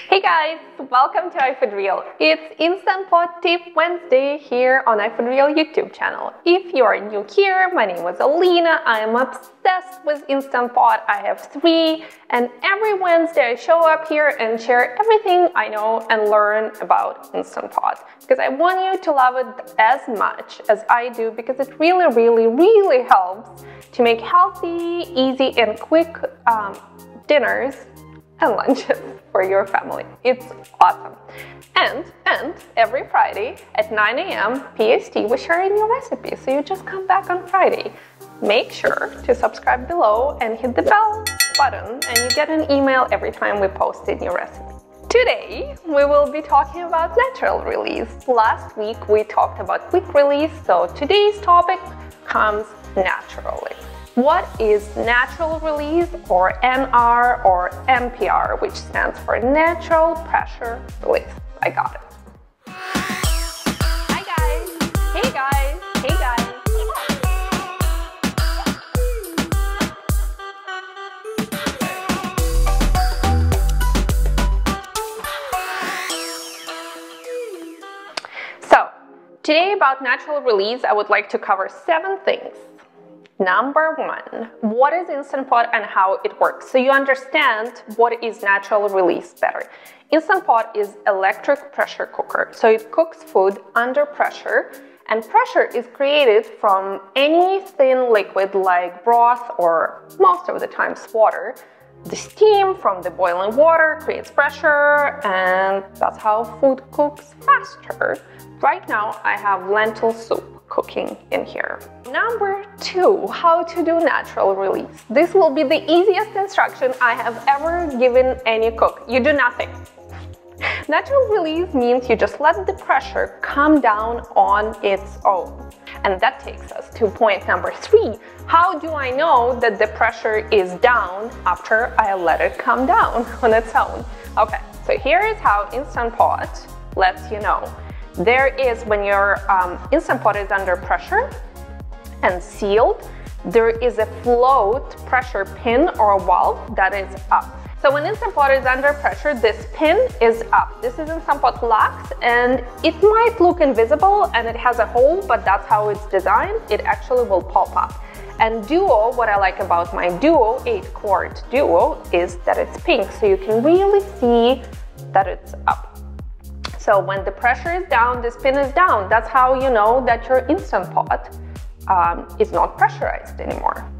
Hey guys, welcome to iFoodReal. It's Instant Pot Tip Wednesday here on iFoodReal YouTube channel. If you are new here, my name is Alina. I am obsessed with Instant Pot. I have 3, and every Wednesday I show up here and share everything I know and learn about Instant Pot because I want you to love it as much as I do, because it really helps to make healthy, easy, and quick dinners and lunches for your family. It's awesome. And every Friday at 9 a.m. PST, we share a new recipe, so you just come back on Friday. Make sure to subscribe below and hit the bell button, and you get an email every time we post a new recipe. Today, we will be talking about natural release. Last week, we talked about quick release, so today's topic comes naturally. What is natural release, or NR, or NPR, which stands for natural pressure release? I got it. Hi guys. Hey guys. Hey guys. So, today about natural release, I would like to cover 7 things. Number 1, what is Instant Pot and how it works, so you understand what is natural release better. Instant Pot is electric pressure cooker, so it cooks food under pressure, and pressure is created from any thin liquid like broth or most of the times water. The steam from the boiling water creates pressure, and that's how food cooks faster. Right now I have lentil soup cooking in here. Number 2, how to do natural release. This will be the easiest instruction I have ever given any cook. You do nothing. Natural release means you just let the pressure come down on its own. And that takes us to point number 3. How do I know that the pressure is down after I let it come down on its own? Okay, so here is how Instant Pot lets you know. There is, when your Instant Pot is under pressure and sealed, there is a float pressure pin or valve that is up. So when Instant Pot is under pressure, this pin is up. This is Instant Pot Lux, and it might look invisible and it has a hole, but that's how it's designed. It actually will pop up. And Duo, what I like about my Duo, 8-quart Duo, is that it's pink, so you can really see that it's up. So when the pressure is down, this pin is down. That's how you know that your Instant Pot is not pressurized anymore.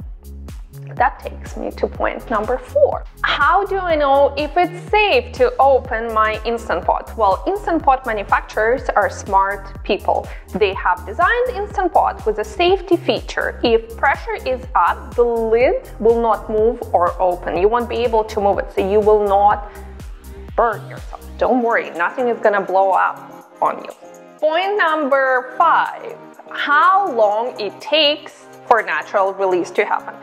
That takes me to point number 4. How do I know if it's safe to open my Instant Pot? Well, Instant Pot manufacturers are smart people. They have designed Instant Pot with a safety feature. If pressure is up, the lid will not move or open. You won't be able to move it, so you will not burn yourself. Don't worry, nothing is gonna blow up on you. Point number 5, how long it takes for natural release to happen.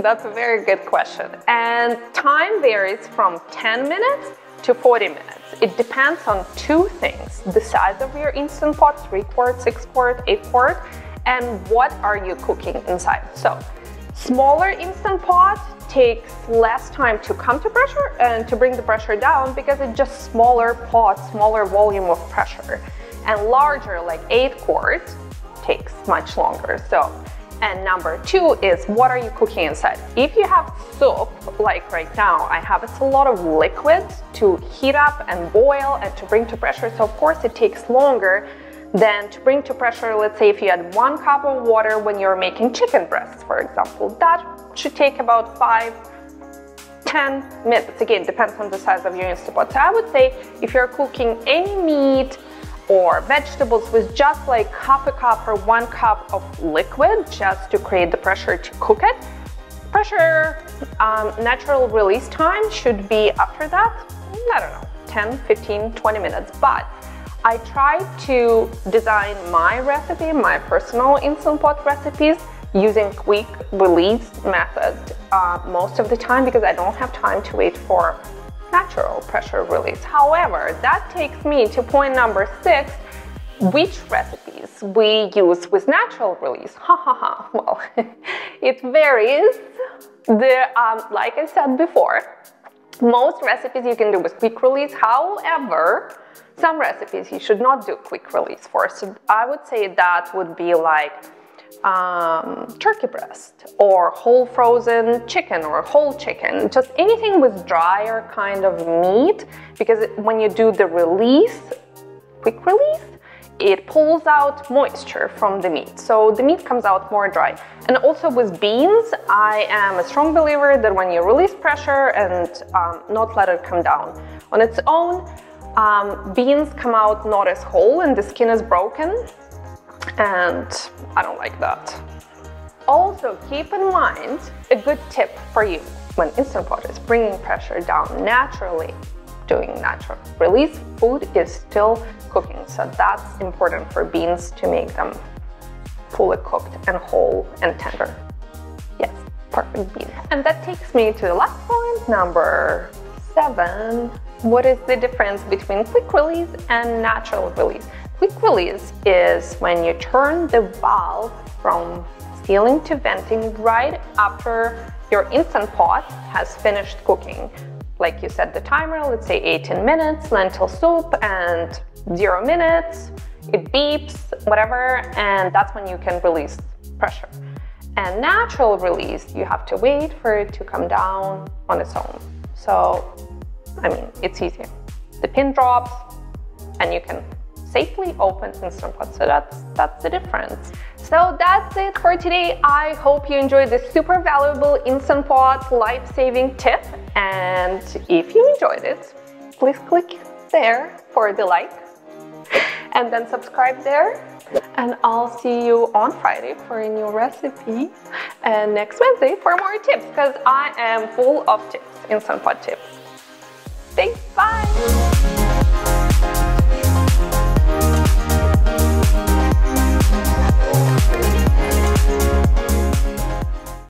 That's a very good question. And time varies from 10 minutes to 40 minutes. It depends on 2 things: the size of your Instant Pot, 3-quart, 6-quart, 8-quart, and what are you cooking inside. So, smaller Instant Pot takes less time to come to pressure and to bring the pressure down because it's just smaller pot, smaller volume of pressure. And larger, like 8-quart, takes much longer. So, and number 2 is, what are you cooking inside? If you have soup, like right now I have, it's a lot of liquid to heat up and boil and to bring to pressure, so of course it takes longer than to bring to pressure. Let's say if you had 1 cup of water when you're making chicken breasts, for example, that should take about 5-10 minutes. Again, depends on the size of your Instant Pot. So I would say if you're cooking any meat or vegetables with just like half a cup or 1 cup of liquid just to create the pressure to cook it, pressure natural release time should be after that, I don't know, 10, 15, 20 minutes. But I try to design my recipe, my personal Instant Pot recipes, using quick release method most of the time, because I don't have time to wait for natural pressure release. However, that takes me to point number 6, which recipes we use with natural release. Well, it varies. Like I said before, Most recipes you can do with quick release. However, some recipes you should not do quick release for. So I would say that would be like turkey breast or whole frozen chicken or whole chicken, just anything with drier kind of meat, because when you do the release, quick release, it pulls out moisture from the meat, so the meat comes out more dry. And also with beans, I am a strong believer that when you release pressure and not let it come down on its own, beans come out not as whole and the skin is broken, and I don't like that. Also keep in mind a good tip for you when Instant Pot is bringing pressure down naturally. Doing natural release, food is still cooking, so that's important for beans to make them fully cooked and whole and tender. Yes, perfect beans. And that takes me to the last point, number 7. What is the difference between quick release and natural release? Quick release is when you turn the valve from sealing to venting right after your Instant Pot has finished cooking. Like you set the timer, let's say 18 minutes, lentil soup, and 0 minutes, it beeps, whatever, and that's when you can release pressure. And natural release, you have to wait for it to come down on its own. So, I mean, it's easier. The pin drops, and you can safely open Instant Pot, so that's the difference. So that's it for today. I hope you enjoyed this super valuable Instant Pot life-saving tip. And if you enjoyed it, please click there for the like and then subscribe there. And I'll see you on Friday for a new recipe and next Wednesday for more tips, because I am full of tips, Instant Pot tips.